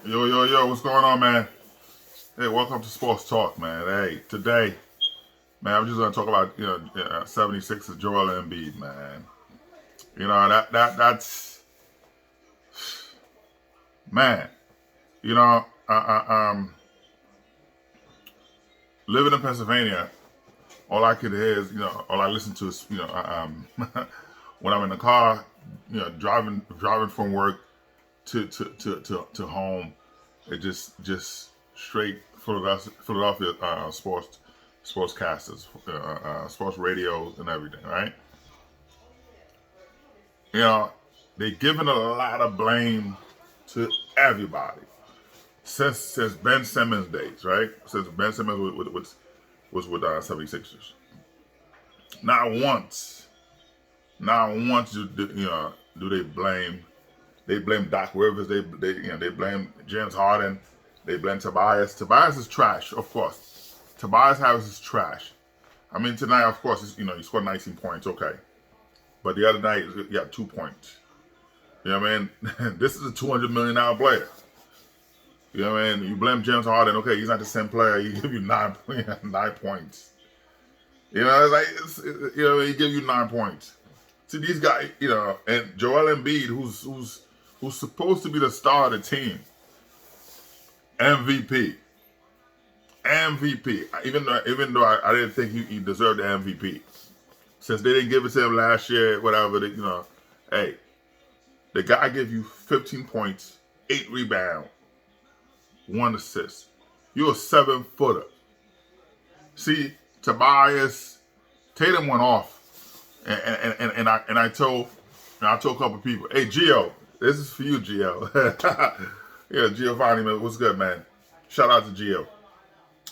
Yo, what's going on, man? Hey, welcome to Sports Talk, man. Hey, today, man, I'm just gonna talk about 76ers Joel Embiid, man. You know that's man. You know, living in Pennsylvania, all I could hear is all I listen to is when I'm in the car, driving from work to home. It just straight Philadelphia sportscasters, sports radios, and everything, right? You know, they're giving a lot of blame to everybody since Ben Simmons days, right? Since Ben Simmons was with 76ers. Not once do they blame. They blame Doc Rivers. They blame James Harden. They blame Tobias. Tobias is trash, of course. Tobias Harris is trash. I mean, tonight, of course, he scored 19 points, okay. But the other night, he got 2 points. You know what I mean? This is a $200 million player. You know what I mean? You blame James Harden, okay, he's not the same player. He give you 9 points. You know, he give you 9 points. See, these guys, and Joel Embiid, who's supposed to be the star of the team, MVP. Even though I didn't think he deserved the MVP, since they didn't give it to him last year, whatever. Hey, the guy gave you 15 points, 8 rebounds, 1 assist. You're a 7-footer. See, Tobias, Tatum went off, and I told a couple people, hey Gio, this is for you, Gio. Yeah, Giovanni, man, what's good, man? Shout out to Gio.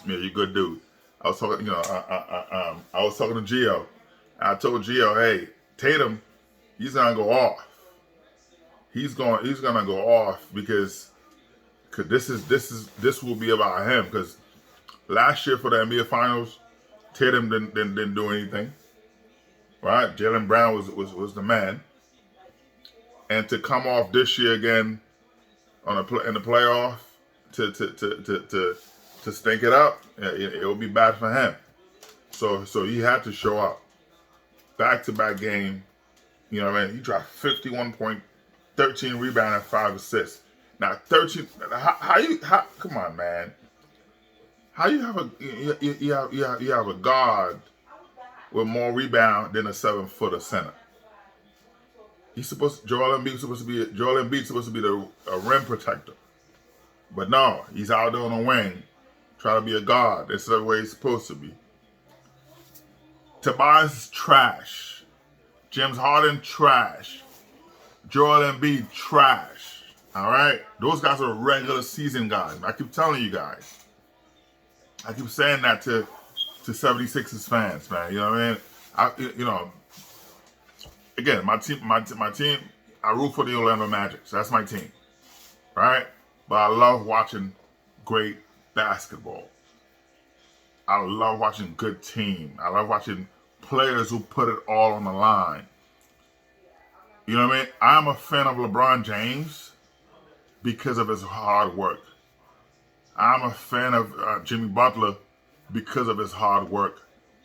Yeah, you good dude. I was talking, I was talking to Gio. And I told Gio, hey, Tatum, he's gonna go off. He's gonna go off because this will be about him. Because last year for the NBA Finals, Tatum didn't do anything. Right? Jaylen Brown was the man. And to come off this year again in the playoff to stink it up, it will be bad for him. So he had to show up. Back-to-back game, you know what I mean? He dropped 51 point, 13 rebound and 5 assists. Now 13. Come on, man. How you have a guard with more rebound than a 7-footer center? Joel Embiid supposed to be a rim protector, but no, he's out there on the wing, trying to be a guard instead of where he's supposed to be. Tobias is trash. James Harden trash. Joel Embiid trash. All right, those guys are regular season guys. I keep telling you guys. I keep saying that to 76ers fans, man. You know what I mean? Again, my team, I root for the Orlando Magic. So that's my team, right? But I love watching great basketball. I love watching good team. I love watching players who put it all on the line. You know what I mean? I'm a fan of LeBron James because of his hard work. I'm a fan of Jimmy Butler because of his hard work.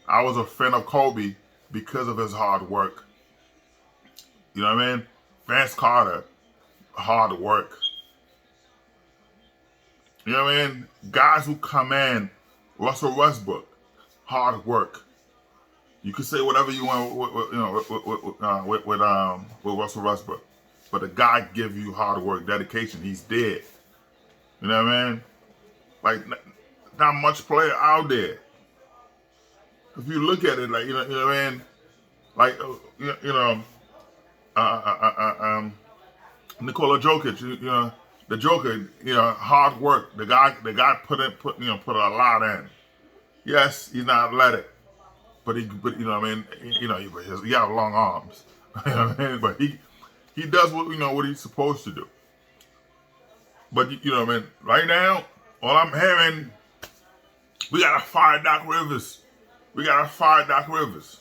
I was a fan of Kobe because of his hard work. You know what I mean? Vince Carter, hard work. You know what I mean? Guys who come in, Russell Westbrook, hard work. You can say whatever you want with Russell Westbrook, but the guy give you hard work, dedication. He's dead. You know what I mean? Like, not much player out there. If you look at it, like you know what I mean? Like Nikola Jokic, the Joker, hard work. The guy put a lot in. Yes, he's not athletic, but you know what I mean. He have long arms. You know what I mean? But he does what he's supposed to do. But you know what I mean. Right now, all I'm hearing, we gotta fire Doc Rivers. We gotta fire Doc Rivers.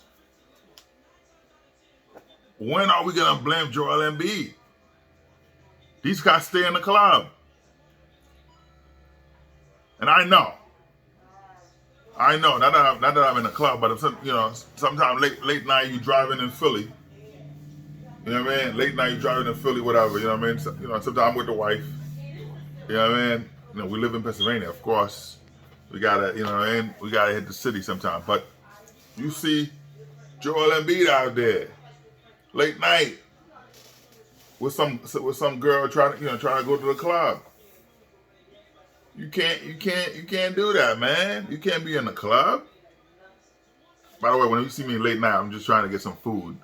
When are we gonna blame Joel Embiid? These guys stay in the club. And I know, not that I'm in the club, but sometimes late night you driving in Philly. You know what I mean? Late night you driving in Philly, whatever. You know what I mean? So, sometimes I'm with the wife. You know what I mean? We live in Pennsylvania, of course. We gotta, we gotta hit the city sometime. But you see Joel Embiid out there, late night, with some girl trying to go to the club. You can't do that, man. You can't be in the club. By the way, when you see me late night, I'm just trying to get some food,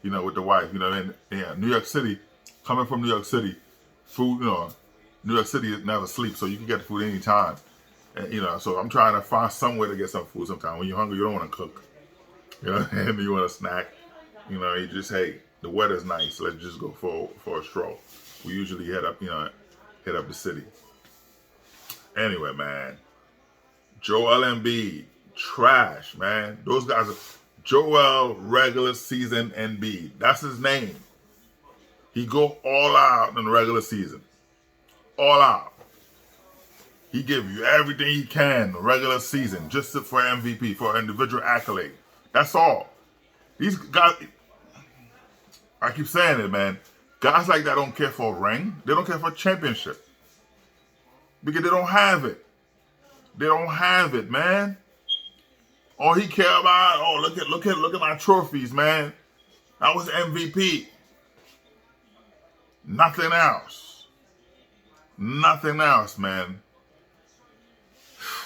with the wife. And yeah, New York City, coming from New York City, food, New York City never sleeps, so you can get the food anytime. And, so I'm trying to find some way to get some food sometime. When you're hungry, you don't want to cook. And you want a snack. You just, hey, the weather's nice. Let's just go for a stroll. We usually head up the city. Anyway, man, Joel Embiid, trash, man. Those guys are Joel regular season Embiid. That's his name. He go all out in the regular season. All out. He give you everything he can in the regular season just for MVP, for individual accolade. That's all. These guys, I keep saying it, man. Guys like that don't care for a ring. They don't care for a championship. Because they don't have it. They don't have it, man. All he care about, look at my trophies, man. I was MVP. Nothing else. Nothing else, man.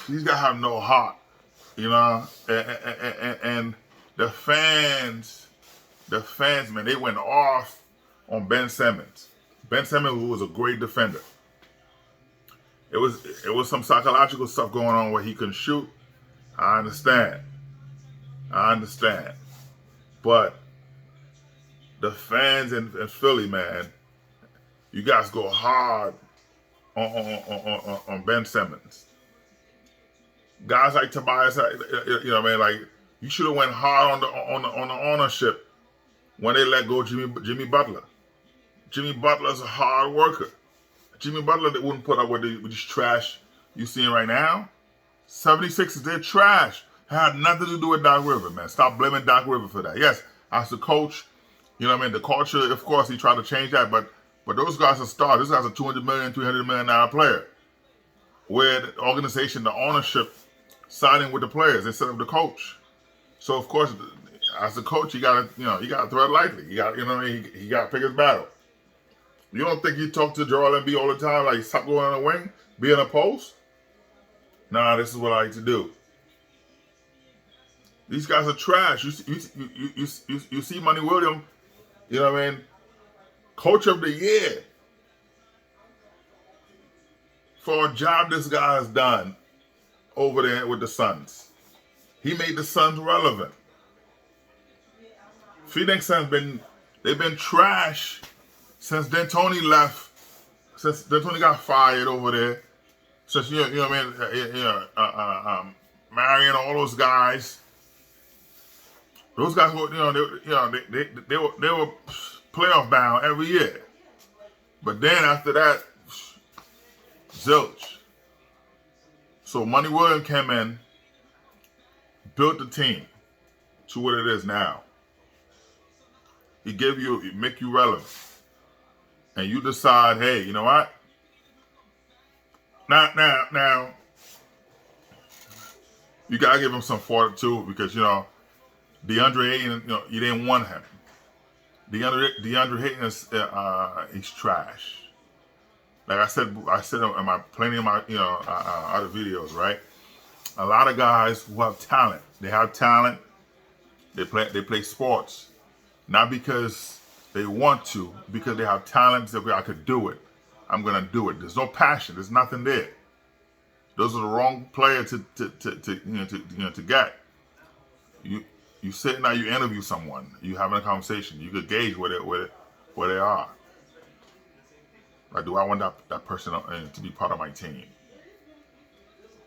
These guys have no heart, and the fans, man, they went off on Ben Simmons. Ben Simmons, who was a great defender. It was some psychological stuff going on where he couldn't shoot. I understand. But the fans in Philly, man, you guys go hard on Ben Simmons. Guys like Tobias, like you should have went hard on the ownership when they let go Jimmy Butler. Jimmy Butler's a hard worker. Jimmy Butler that wouldn't put up with this trash you seeing right now. 76ers, they're trash. Had nothing to do with Doc Rivers, man. Stop blaming Doc Rivers for that. Yes, as the coach, the culture, of course, he tried to change that, but those guys are stars. This guy's a $200 million, $300 million player. Where the organization, the ownership, siding with the players instead of the coach. So of course, as a coach, you gotta thread lightly. You got, he got to pick his battle. You don't think you talk to Joel Embiid all the time, like stop going on the wing, be in a post? Nah, this is what I like to do. These guys are trash. You see Money Williams, Coach of the Year for a job this guy has done over there with the Suns. He made the Suns relevant. Phoenix Suns they've been trash since D'Antoni left, since D'Antoni got fired over there, since Marion, all those guys. Those guys were, they were playoff bound every year. But then after that, zilch. So Money Williams came in, built the team to what it is now. He make you relevant. And you decide, hey, you know what? Now, you gotta give him some fortitude because DeAndre Ayton, you didn't want him. DeAndre Ayton is he's trash. Like I said in my other videos, right? A lot of guys who have talent. They have talent. They play sports, not because they want to, because they have talent. They say, I could do it. I'm gonna do it. There's no passion. There's nothing there. Those are the wrong players to get. You sit now, you interview someone, you having a conversation, you could gauge where they are. Like, do I want that person to be part of my team?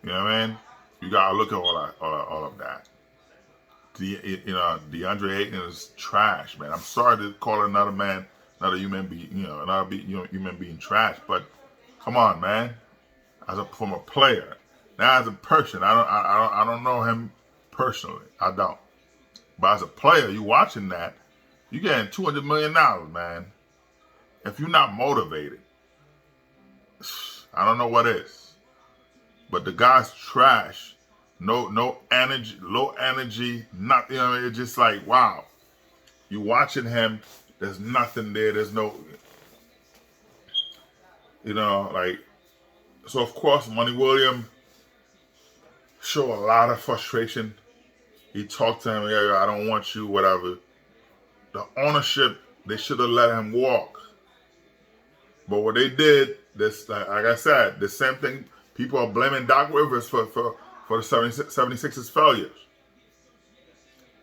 You know what I mean? You gotta look at all of that. DeAndre Ayton is trash, man. I'm sorry to call another human being trash, but come on, man. From a player, Now as a person, I don't know him personally. I don't. But as a player, you watching that, you getting $200 million, man. If you're not motivated, I don't know what is. But the guy's trash. No energy, low energy, not it's just like wow. You watching him, there's nothing there, there's no like so of course Money Williams show a lot of frustration. He talked to him, yeah, I don't want you, whatever. The ownership, they should have let him walk. But what they did, this like I said, the same thing. People are blaming Doc Rivers for the 76ers failures.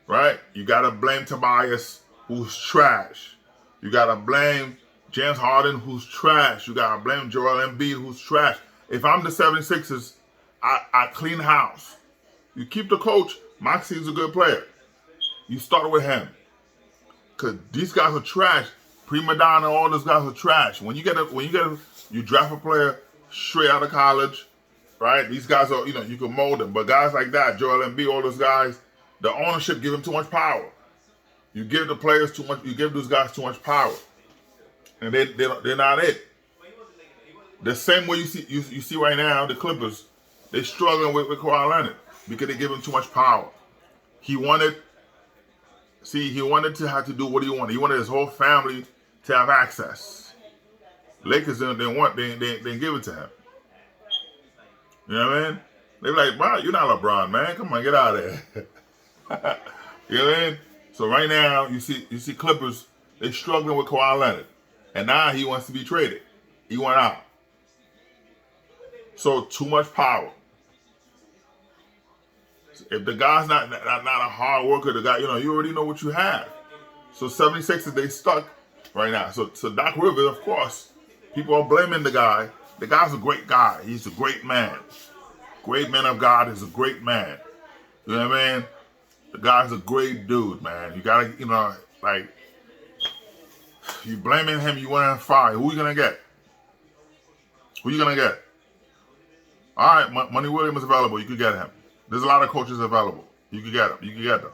Right? You got to blame Tobias, who's trash. You got to blame James Harden, who's trash. You got to blame Joel Embiid, who's trash. If I'm the 76ers, I clean house. You keep the coach. Moxie's a good player. You start with him. Because these guys are trash. Prima Donna, all those guys are trash. You draft a player straight out of college, right? These guys are, you can mold them. But guys like that, Joel Embiid, all those guys, the ownership give them too much power. You give the players too much, you give those guys too much power. And they're not it. The same way you see right now, the Clippers, they're struggling with Kawhi Leonard because they give him too much power. He wanted to have to do what he wanted. He wanted his whole family to have access. Lakers didn't give it to him. You know what I mean? They're like, bro, you're not LeBron, man. Come on, get out of there. You know what I mean? So right now, you see Clippers, they're struggling with Kawhi Leonard. And now he wants to be traded. He went out. So too much power. If the guy's not a hard worker, the guy, you already know what you have. So 76ers, they stuck right now. So Doc Rivers, of course, people are blaming the guy. The guy's a great guy. He's a great man. Great man of God is a great man. You know what I mean? The guy's a great dude, man. You gotta, you blaming him, you want to fire. Who you gonna get? Who you gonna get? All right, Money Williams is available. You could get him. There's a lot of coaches available. You can get them. You can get them.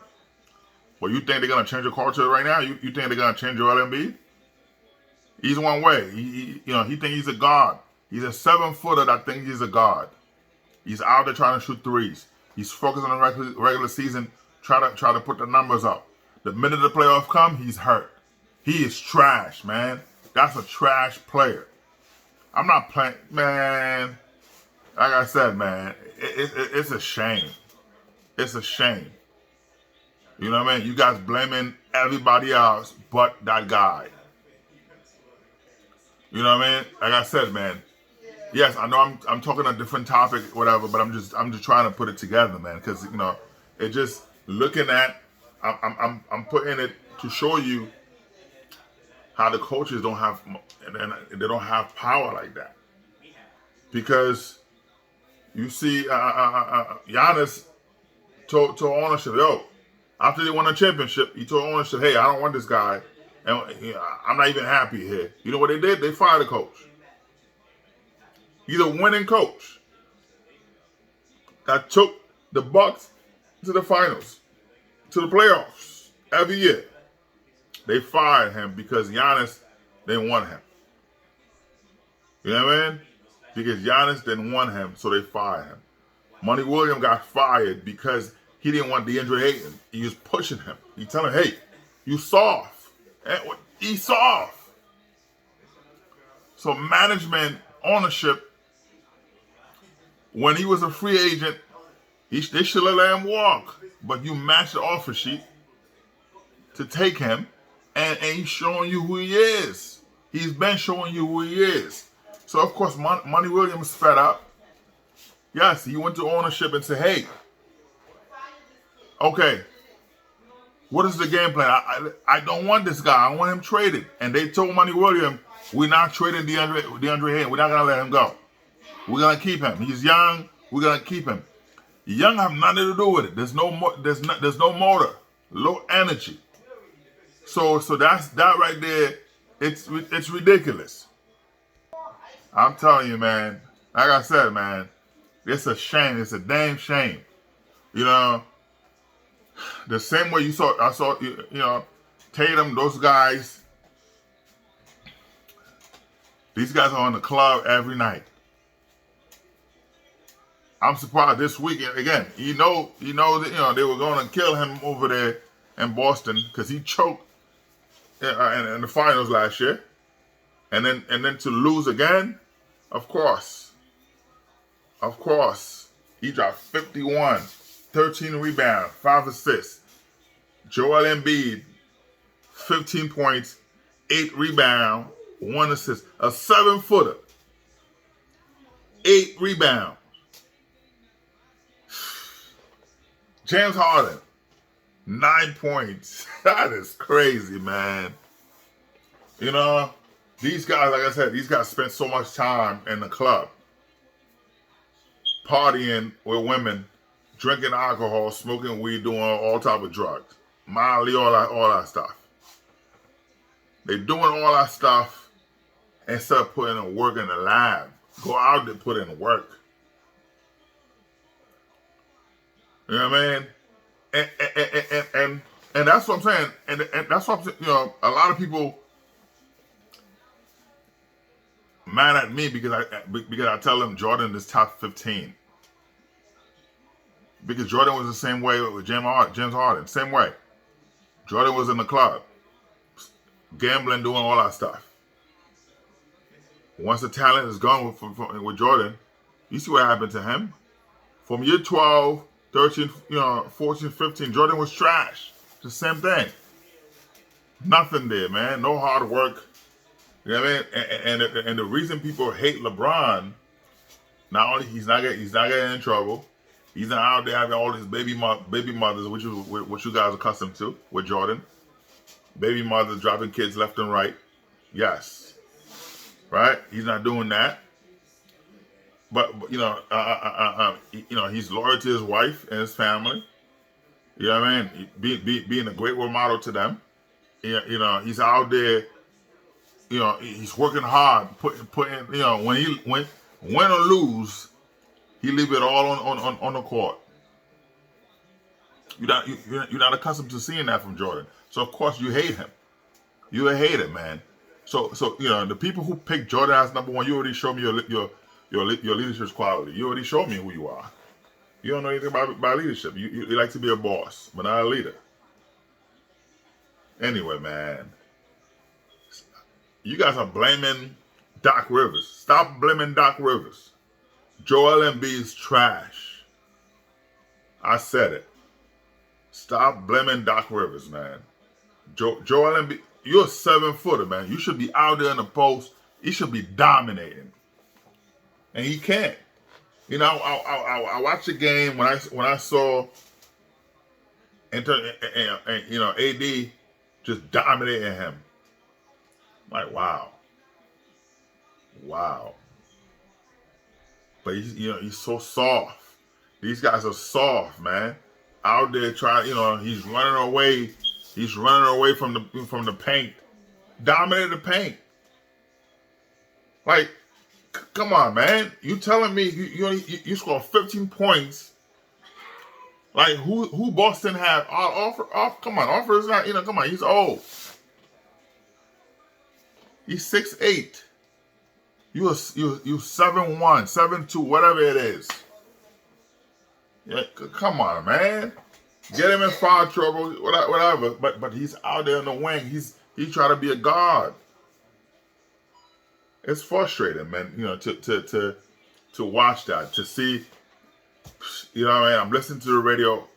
Well, you think they're going to change the culture right now? You think they're going to change Joel Embiid? He's one way. He thinks he's a god. He's a 7-footer that thinks he's a god. He's out there trying to shoot threes. He's focused on the regular season, try to put the numbers up. The minute the playoff come, he's hurt. He is trash, man. That's a trash player. I'm not playing, man. Like I said, man, it's a shame. It's a shame. You know what I mean? You guys blaming everybody else but that guy. You know what I mean? Like I said, man. Yes, I know I'm talking a different topic, whatever, but I'm just trying to put it together, man. Because it just looking at, I'm putting it to show you how the coaches don't have power like that. Because you see, Giannis told ownership, after they won a championship, he told ownership, hey, I don't want this guy, and I'm not even happy here. You know what they did? They fired the coach. He's a winning coach that took the Bucks to the finals, to the playoffs every year. They fired him because Giannis didn't want him. You know what I mean? Because Giannis didn't want him, so they fired him. Money Williams got fired because he didn't want DeAndre Ayton. He was pushing him. He telling him, hey, you soft. He's soft. So management, ownership, when he was a free agent, they should have let him walk. But you matched the offer sheet to take him, and he's showing you who he is. He's been showing you who he is. So, of course, Money Williams fed up. Yes, he went to ownership and said, hey, okay, what is the game plan? I don't want this guy. I want him traded. And they told Money Williams, we're not trading DeAndre Ayton. We're not going to let him go. We're going to keep him. He's young. We're going to keep him. Young have nothing to do with it. There's no motor, low energy. So that right there, it's ridiculous. I'm telling you, man. Like I said, man, It's a shame. It's a damn shame. You know, the same way I saw, Tatum, those guys, these guys are on the club every night. I'm surprised this weekend, again, that, they were going to kill him over there in Boston because he choked in the finals last year. And then to lose again, of course, he dropped 51, 13 rebounds, 5 assists. Joel Embiid, 15 points, 8 rebounds, 1 assist. A 7-footer, 8 rebounds. James Harden, 9 points. That is crazy, man. You know, these guys, like I said, these guys spent so much time in the club, partying with women, drinking alcohol, smoking weed, doing all type of drugs. Molly, all that stuff. They doing all that stuff instead of putting in work in the lab. Go out there, put in work. You know what I mean? And that's what I'm saying. And that's what I'm saying, a lot of people mad at me because I tell them Jordan is top 15. Because Jordan was the same way with James Harden. Same way. Jordan was in the club, gambling, doing all that stuff. Once the talent is gone with Jordan, you see what happened to him? From year 12, 13, 14, 15, Jordan was trash. The same thing. Nothing there, man. No hard work. You know what I mean? And the reason people hate LeBron, not only he's not getting in trouble, he's not out there having all these baby mothers, which you guys are accustomed to with Jordan. Baby mothers dropping kids left and right. Yes, right. He's not doing that. But he's loyal to his wife and his family. You know what I mean? Being a great role model to them. He's out there. He's working hard, putting. When he win or lose, he leave it all on the court. You're not accustomed to seeing that from Jordan, so of course you hate him. You hate it, man. So the people who pick Jordan as number one, you already showed me your leadership quality. You already showed me who you are. You don't know anything about leadership. You like to be a boss, but not a leader. Anyway, man, you guys are blaming Doc Rivers. Stop blaming Doc Rivers. Joel Embiid's trash. I said it. Stop blaming Doc Rivers, man. Joel Embiid, you're a 7-footer, man. You should be out there in the post. He should be dominating, and he can't. I watched the game when I saw, AD just dominating him. Like, wow. But he's so soft. These guys are soft, man. Out there trying, he's running away. He's running away from the paint. Dominated the paint. Like, come on, man. You telling me you scored 15 points? Like, who Boston have? Come on, Offer is not. Come on, he's old. He's 6'8". You 7'1", 7'2", whatever it is. Yeah, come on, man. Get him in foul trouble, whatever. But he's out there in the wing. He's trying to be a guard. It's frustrating, man. To watch that, to see. What I mean? I'm listening to the radio.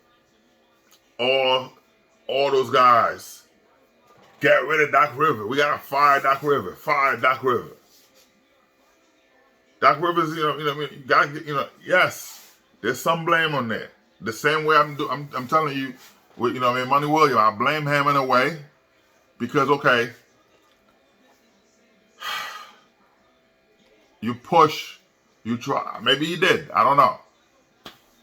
All those guys. Get rid of Doc Rivers. We gotta fire Doc Rivers. Fire Doc Rivers. Doc Rivers, you gotta get, yes, there's some blame on that. The same way I'm telling you, with Monty Williams, I blame him in a way because okay, you push, you try. Maybe he did. I don't know.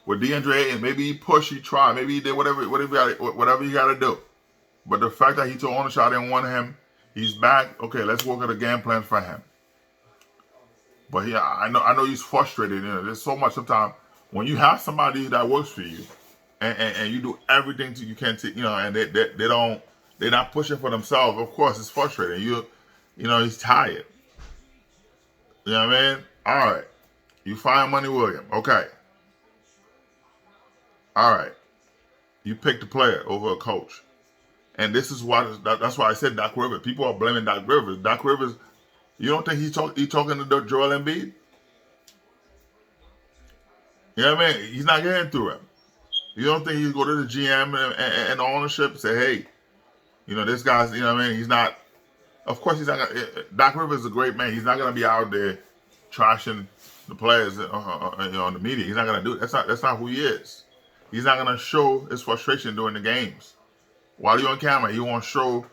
With DeAndre Ayton, maybe he pushed, he tried, maybe he did whatever you got to do. But the fact that he took ownership, I didn't want him. He's back. Okay, let's work at a game plan for him. But yeah, I know he's frustrated. You know, there's so much sometimes when you have somebody that works for you, and you do everything you can to, you know, and they're not pushing for themselves. Of course, it's frustrating. You know, he's tired. You know what I mean? All right, you find Money William. Okay, all right, you picked a player over a coach, and this is why that's why I said Doc Rivers. People are blaming Doc Rivers. Doc Rivers. You don't think he's talking to Joel Embiid? You know what I mean? He's not getting through him. You don't think he'd go to the GM and the ownership and say, hey, you know, this guy's, you know what I mean? He's not, of course, he's not going to, Doc Rivers is a great man. He's not going to be out there trashing the players you know, on the media. He's not going to do it. That's not who he is. He's not going to show his frustration during the games. While you're on camera, he won't show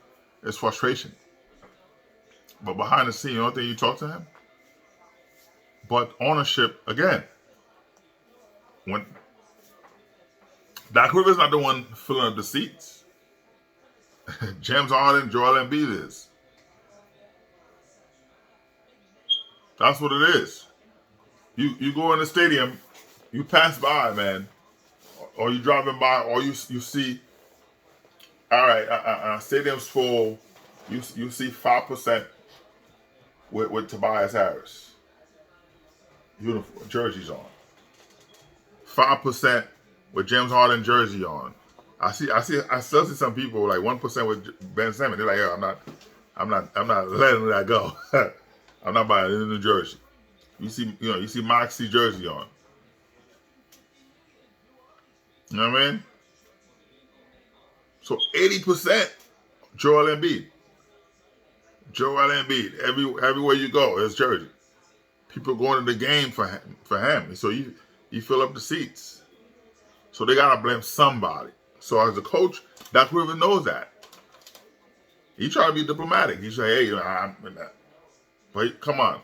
his frustration. But behind the scene, you don't think you talk to him? But ownership, again, when Doc Rivers not the one filling up the seats. James Harden, Joel Embiid is. That's what it is. You go in the stadium, you pass by, man, or you driving by, or you see, all right, stadium's full. You see 5% with Tobias Harris uniform jerseys on. 5% with James Harden jersey on. I still see some people like 1% with Ben Simmons. They're like, yo, I'm not letting that go. I'm not buying any new jersey. You see Moxie jersey on. You know what I mean? So 80% Joel Embiid. Joel Embiid. Everywhere you go, his jersey. People going to the game for him. So you fill up the seats. So they gotta blame somebody. So as a coach, Doc Rivers knows that. He try to be diplomatic. He say, hey, but come on.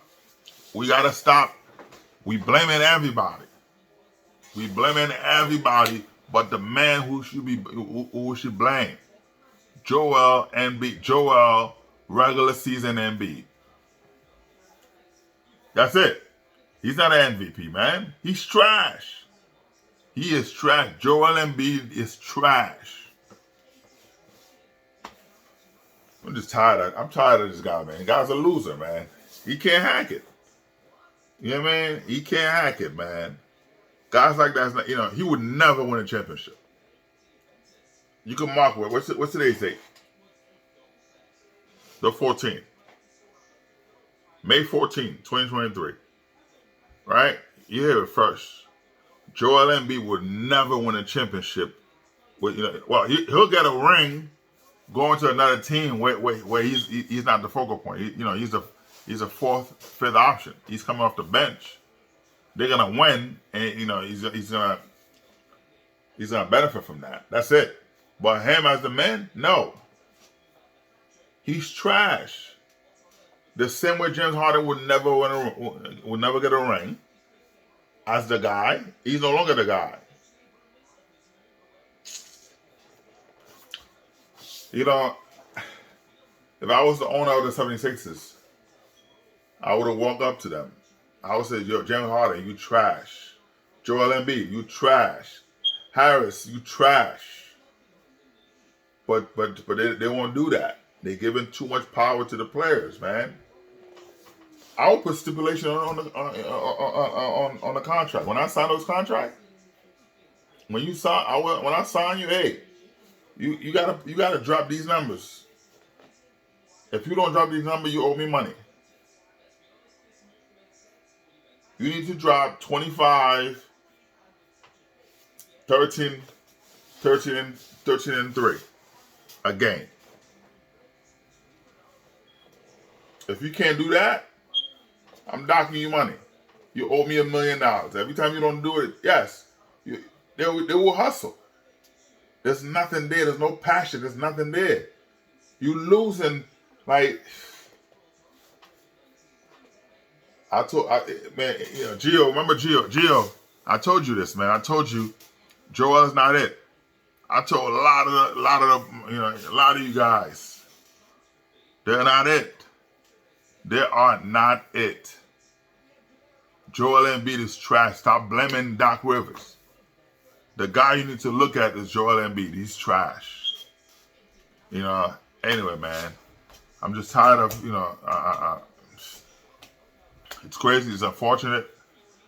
We gotta stop. We blaming everybody. We blaming everybody but the man who should blame. Joel Embiid. Joel regular season Embiid. That's it. He's not an MVP, man. He's trash. He is trash. Joel Embiid is trash. I'm just tired. I'm tired of this guy, man. The guy's a loser, man. He can't hack it. You know what I mean? He can't hack it, man. Guys like that, you know, he would never win a championship. You can mark it. What's today's date? The 14th. May 14th, 2023. Right? You hear it first. Joel Embiid would never win a championship. Well, he'll get a ring going to another team where he's not the focal point. He's a fourth, fifth option. He's coming off the bench. They're gonna win, and he's gonna benefit from that. That's it. But him as the man, no. He's trash. The same way James Harden would never get a ring. As the guy, he's no longer the guy. You know, if I was the owner of the 76ers, I would have walked up to them. I would say, yo, James Harden, you trash. Joel Embiid, you trash. Harris, you trash. But they won't do that. They're giving too much power to the players, man. I would put stipulation on the contract. When I sign those contracts, when I sign you, hey, you gotta drop these numbers. If you don't drop these numbers, you owe me money. You need to drop 25, 13, and 3 a game. If you can't do that, I'm docking you money. You owe me $1 million. Every time you don't do it, yes, they will hustle. There's nothing there. There's no passion. There's nothing there. You losing, like, Gio, remember Gio, I told you this, man. I told you Joel is not it. I told a lot of you guys, they're not it. They are not it. Joel Embiid is trash. Stop blaming Doc Rivers. The guy you need to look at is Joel Embiid. He's trash. You know. Anyway, man, I'm just tired of it's crazy. It's unfortunate.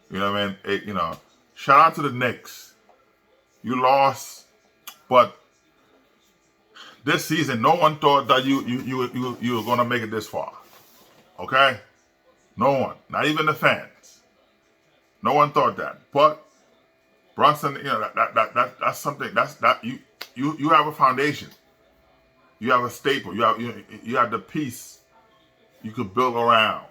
You know what I mean? Shout out to the Knicks. You lost, but this season, no one thought that you were gonna make it this far. Okay? No one, not even the fans. No one thought that. But Brunson, that's something. You have a foundation. You have a staple. You have the piece you could build around.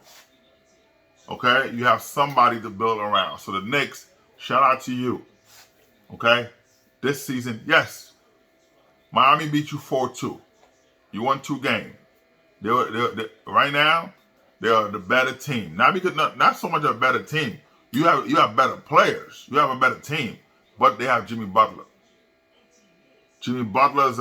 Okay? You have somebody to build around. So the Knicks, shout out to you. Okay? This season, yes, Miami beat you 4-2. You won 2 games. Right now, they are the better team. Not so much a better team. You have better players. You have a better team, but they have Jimmy Butler. Jimmy Butler is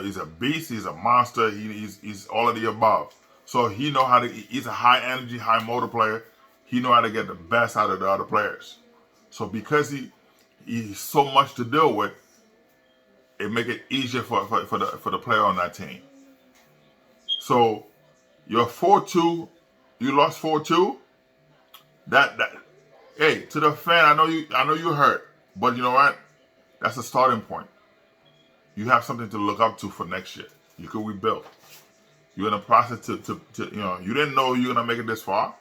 he's a beast. He's a monster. He's all of the above. So he's a high energy, high motor player. He know how to get the best out of the other players. So because he's so much to deal with, it make it easier for the player on that team. So you're 4-2, you lost 4-2. Hey, to the fan, I know you hurt, but you know what? That's a starting point. You have something to look up to for next year. You could rebuild. You're in a process to you didn't know you were gonna make it this far.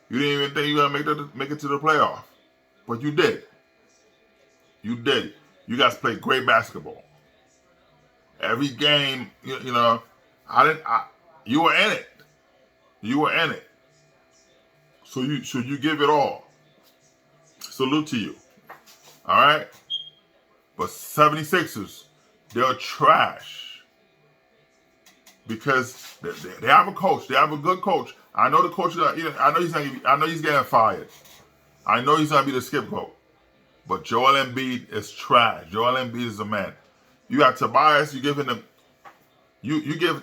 You didn't even think you were gonna make it to the playoff, but you did. You did. You guys played great basketball. Every game, you were in it. You were in it. So you give it all. Salute to you. All right? But 76ers, they're trash. Because they have a coach. They have a good coach. I know the coach. I know he's getting fired. I know he's gonna be the scapegoat. But Joel Embiid is trash. Joel Embiid is a man. You got Tobias. You give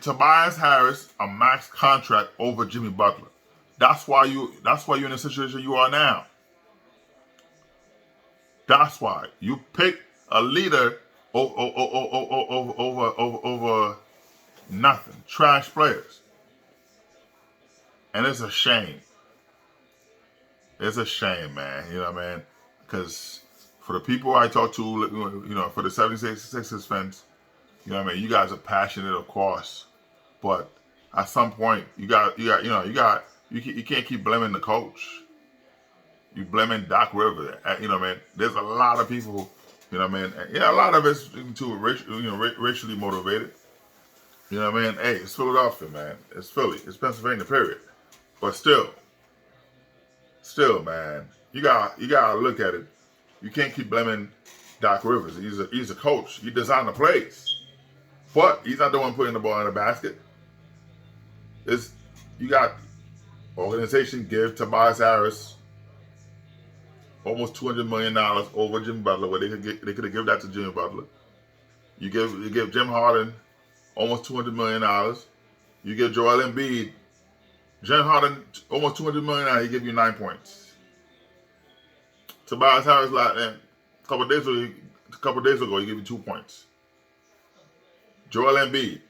Tobias Harris a max contract over Jimmy Butler. That's why you're in the situation you are now. That's why you pick a leader over nothing. Trash players. And it's a shame. It's a shame, man. You know what I mean? Because for the people I talk to, for the 76ers fans, you know what I mean? You guys are passionate, of course. But at some point, you can't keep blaming the coach. You blaming Doc Rivers. You know what I mean? There's a lot of people, you know what I mean? Yeah, a lot of it's racially motivated. You know what I mean? Hey, it's Philadelphia, man. It's Philly. It's Pennsylvania, period. But still, man, you gotta look at it. You can't keep blaming Doc Rivers. He's a coach. He designed the plays. But he's not the one putting the ball in the basket. You got organization give Tobias Harris almost $200 million over Jimmy Butler, where they could have given that to Jimmy Butler. You give Jim Harden almost $200 million. You give Joel Embiid, Jim Harden almost $200 million. He give you 9 points. Tobias Harris, a couple of days ago, he gave you 2 points. Joel Embiid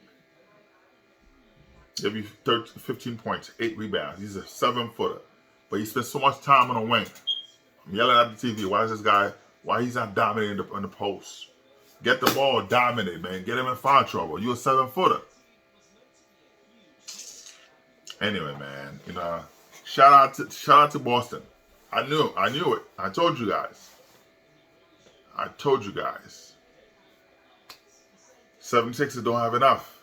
gave you 15 points, 8 rebounds. He's a 7-footer, but he spent so much time on the wing. I'm yelling at the TV. Why he's not dominating on the post? Get the ball, dominate, man. Get him in foul trouble. You a 7-footer. Anyway, man, shout out to Boston. I knew it. I told you guys. 76ers don't have enough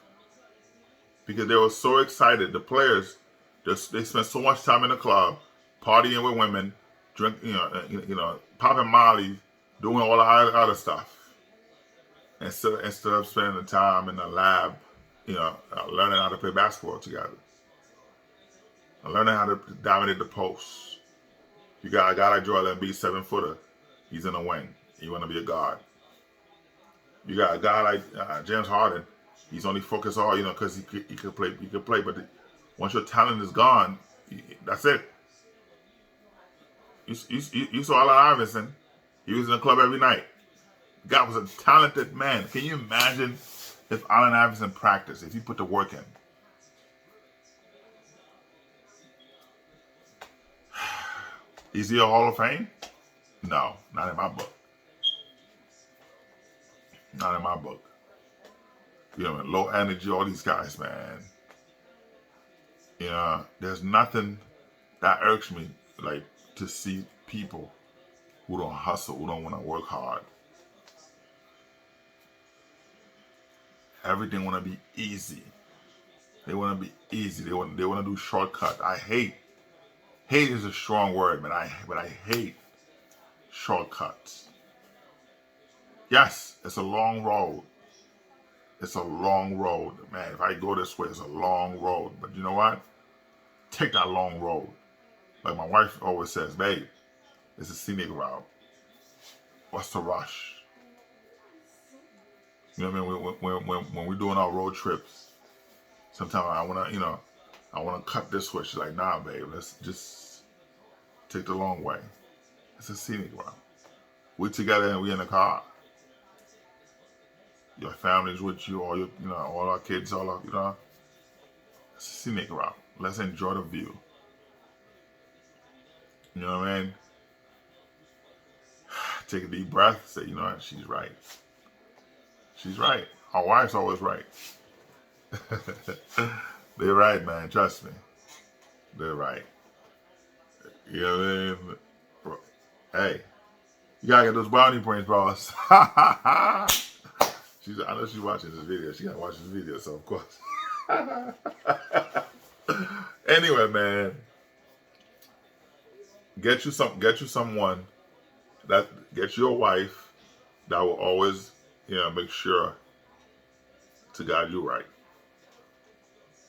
because they were so excited. The players, they spent so much time in the club, partying with women, popping Molly, doing all the other stuff, instead of spending the time in the lab, learning how to play basketball together, learning how to dominate the post. You got a guy like Joel Embiid, 7-footer. He's in the wing. You want to be a guard. You got a guy like James Harden. He's only focused on, because he could play. He could play, but once your talent is gone, that's it. You saw Allen Iverson. He was in the club every night. God was a talented man. Can you imagine if Allen Iverson practiced, if he put the work in? Is he a Hall of Fame? No, not in my book. Not in my book. You know, low energy, all these guys, man. You know, there's nothing that irks me like to see people who don't hustle, who don't want to work hard. Everything want to be easy. They want to be easy. They want to do shortcuts. I hate. Hate is a strong word, man. But I hate shortcuts. Yes, it's a long road. It's a long road, man. If I go this way, it's a long road. But you know what? Take that long road. Like my wife always says, babe, it's a scenic route. What's the rush? You know what I mean? When we're doing our road trips, sometimes I wanna cut this way. She's like, nah, babe, let's just take the long way. It's a scenic route. We're together and we're in the car. Your family's with you, all all our kids, it's a scenic route. Let's enjoy the view. You know what I mean? Take a deep breath, say, you know what, she's right. She's right. Our wife's always right. They're right, man. Trust me. They're right. You know what I mean? Hey, you gotta get those brownie points, boss. I know she's watching this video. She gotta watch this video, so of course. Anyway, man, get you someone get you a wife that will always, make sure to guide you right.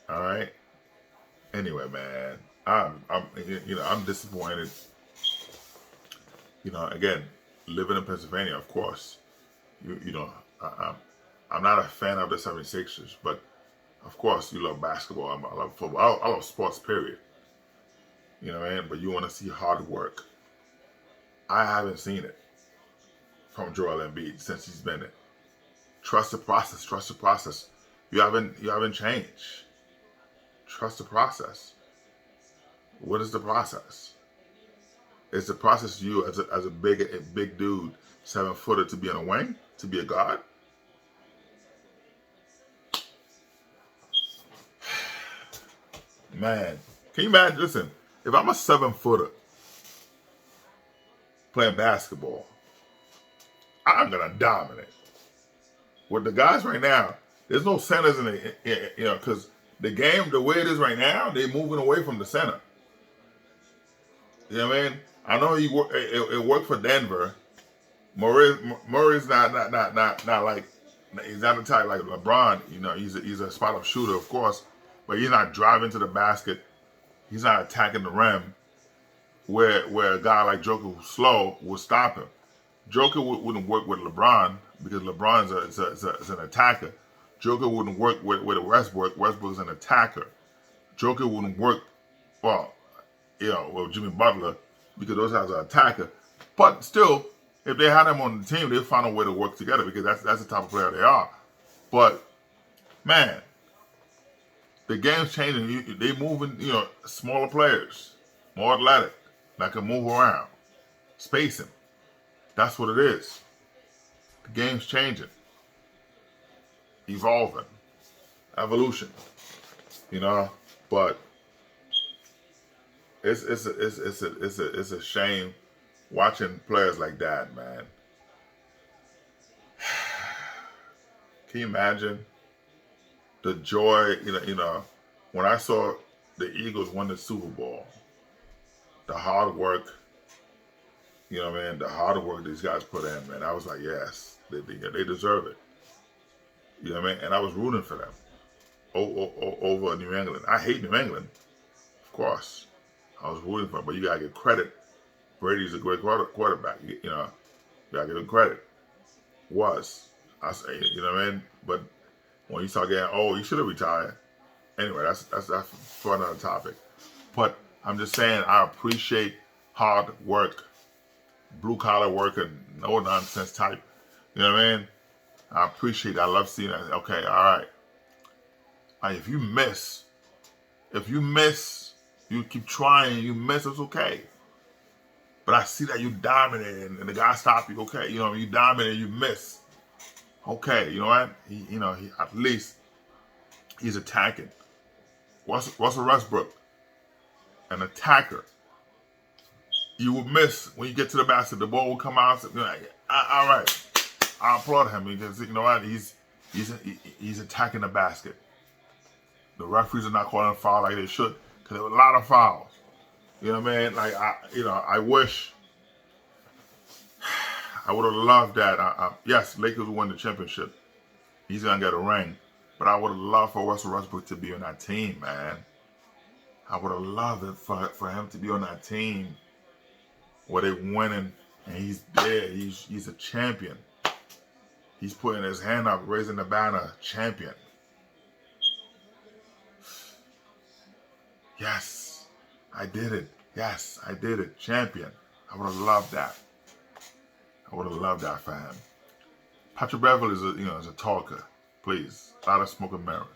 All right. Anyway, man, I'm disappointed. Again, living in Pennsylvania, of course, I'm not a fan of the 76ers, but of course, you love basketball. I love football. I love sports, period. You know what I mean? But you want to see hard work. I haven't seen it from Joel Embiid since he's been it. Trust the process. Trust the process. You haven't changed. Trust the process. What is the process? Is the process you as a big dude, 7-footer, to be on a wing, to be a guard? Man, can you imagine? Listen, if I'm a 7-footer playing basketball, I'm gonna dominate. With the guys right now, there's no centers in the, because the game, the way it is right now, they're moving away from the center. You know what I mean? I know it worked for Denver. Murray's not like, he's not the type like LeBron. He's a spot-up shooter, of course, but he's not driving to the basket. He's not attacking the rim where a guy like Joker who's slow will stop him. Joker wouldn't work with LeBron because LeBron is an attacker. Joker wouldn't work with Westbrook. Westbrook's an attacker. Joker wouldn't work, with Jimmy Butler because those guys are attacker. But still, if they had them on the team, they'd find a way to work together because that's the type of player they are. But, man, the game's changing. They moving, smaller players, more athletic, that can move around, spacing. That's what it is. The game's changing, evolving, evolution. But it's a shame watching players like that, man. Can you imagine the joy? When I saw the Eagles win the Super Bowl, the hard work. The hard work these guys put in, man. I was like, yes, they deserve it. You know what I mean? And I was rooting for them over New England. I hate New England, of course. I was rooting for them, but you gotta give credit. Brady's a great quarterback. You gotta give him credit. I say, you know what I mean? But when you start getting old, you should have retired. Anyway, that's for another topic. But I'm just saying, I appreciate hard work, blue collar worker, no nonsense type. You know what I mean? I appreciate it. I love seeing that. Okay, all right. Like, if you miss, you keep trying, you miss, it's okay. But I see that you dominate and the guy stop you, okay. You know, you dominate, you miss. Okay, you know what? He at least he's attacking. Russell Westbrook, an attacker. You will miss when you get to the basket. The ball will come out. You're like, all right. I applaud him because you know what? He's attacking the basket. The referees are not calling a foul like they should because there were a lot of fouls. You know what I mean? Like I wish I would have loved that. Yes, Lakers won the championship. He's gonna get a ring, but I would have loved for Russell Westbrook to be on that team, man. I would have loved it for him to be on that team where they winning and he's there. He's a champion. He's putting his hand up, raising the banner, champion. Yes, I did it. Yes, I did it, champion. I would have loved that. I would have loved that for him. Patrick Beverley is a talker. Please, a lot of smoke and mirrors.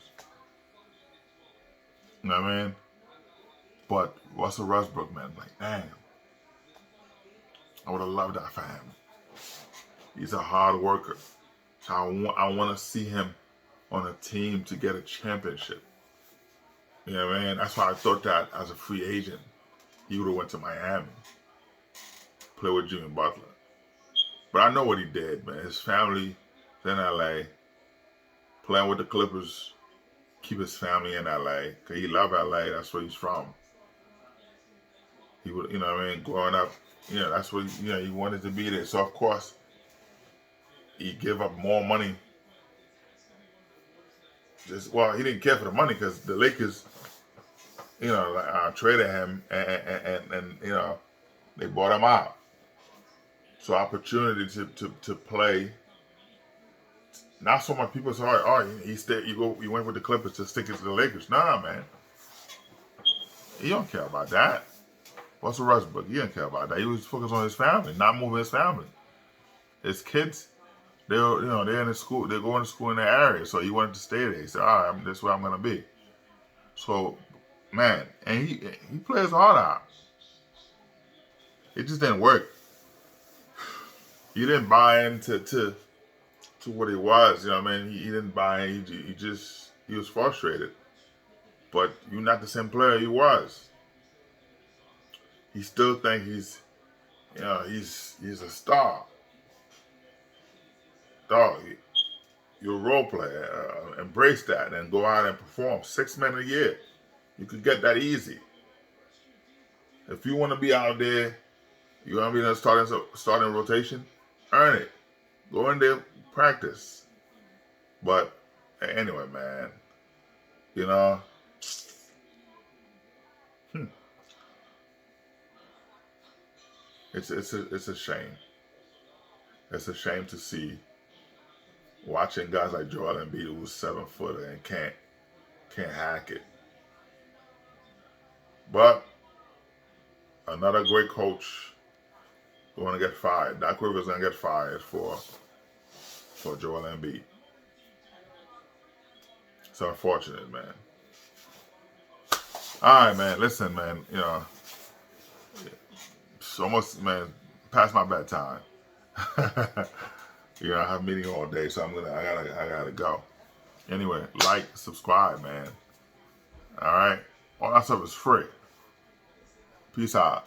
You know what I mean? But Russell Westbrook, man, like, damn. I would have loved that for him. He's a hard worker. So I want to see him on a team to get a championship. You know what I mean? That's why I thought that as a free agent, he would have went to Miami, play with Jimmy Butler. But I know what he did, man. His family is in L.A., playing with the Clippers, keep his family in L.A. because he loved L.A. That's where he's from. He would, you know what I mean, growing up, that's what he wanted to be there. So of course, he gave up more money. He didn't care for the money because the Lakers, traded him and they bought him out. So opportunity to play. Not so much people say, he went with the Clippers to stick it to the Lakers. Nah, man. He don't care about that. Russell Westbrook, he didn't care about that. He was focused on his family, not moving his family. His kids, they're in the school, they're going to school in the area, so he wanted to stay there. He said, all right, this is where I'm gonna be. So, man, and he plays hard out. It just didn't work. He didn't buy into to what he was, you know what I mean? He didn't buy in, he was frustrated. But you're not the same player he was. He still think he's a star. Dog, you're a role player. Embrace that and go out and perform. 6 men a year. You could get that easy. If you want to be out there, you want to be in the starting rotation, earn it. Go in there, practice. But anyway, man, It's a shame. It's a shame to see watching guys like Joel Embiid, who's 7-footer and can't hack it. But another great coach going to get fired. Doc Rivers going to get fired for Joel Embiid. It's unfortunate, man. All right, man. Listen, man. It's almost, man, past my bedtime. I have a meeting all day, so I gotta go. Anyway, like, subscribe, man. All right, all that stuff is free. Peace out.